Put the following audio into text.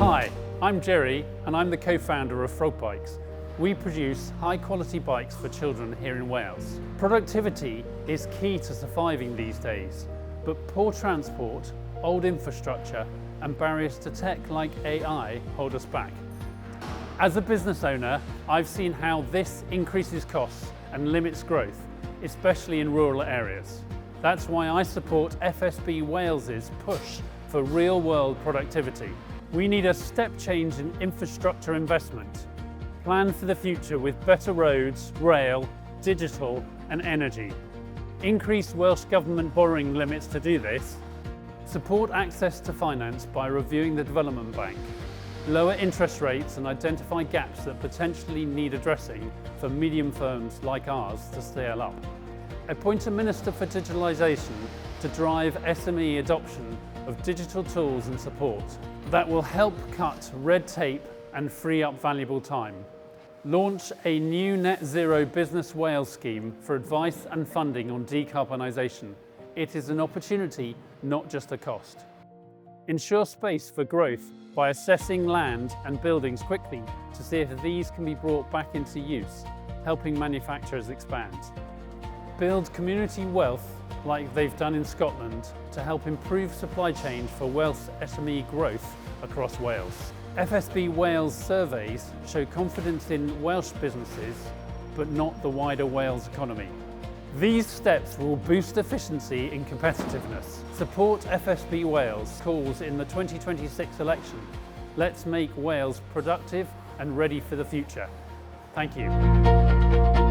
Hi, I'm Jerry and I'm the co-founder of Frog Bikes. We produce high-quality bikes for children here in Wales. Productivity is key to surviving these days, but poor transport, old infrastructure and barriers to tech like AI hold us back. As a business owner, I've seen how this increases costs and limits growth, especially in rural areas. That's why I support FSB Wales's push for real-world productivity. We need a step change in infrastructure investment. Plan for the future with better roads, rail, digital and energy. Increase Welsh Government borrowing limits to do this. Support access to finance by reviewing the Development Bank. Lower interest rates and identify gaps that potentially need addressing for medium firms like ours to scale up. Appoint a Minister for Digitalisation to drive SME adoption of digital tools and support that will help cut red tape and free up valuable time. Launch a new Net Zero Business Wales scheme for advice and funding on decarbonisation. It is an opportunity, not just a cost. Ensure space for growth by assessing land and buildings quickly to see if these can be brought back into use, helping manufacturers expand. Build community wealth like they've done in Scotland to help improve supply chain for Welsh SME growth across Wales. FSB Wales surveys show confidence in Welsh businesses, but not the wider Wales economy. These steps will boost efficiency and competitiveness. Support FSB Wales calls in the 2026 election. Let's make Wales productive and ready for the future. Thank you.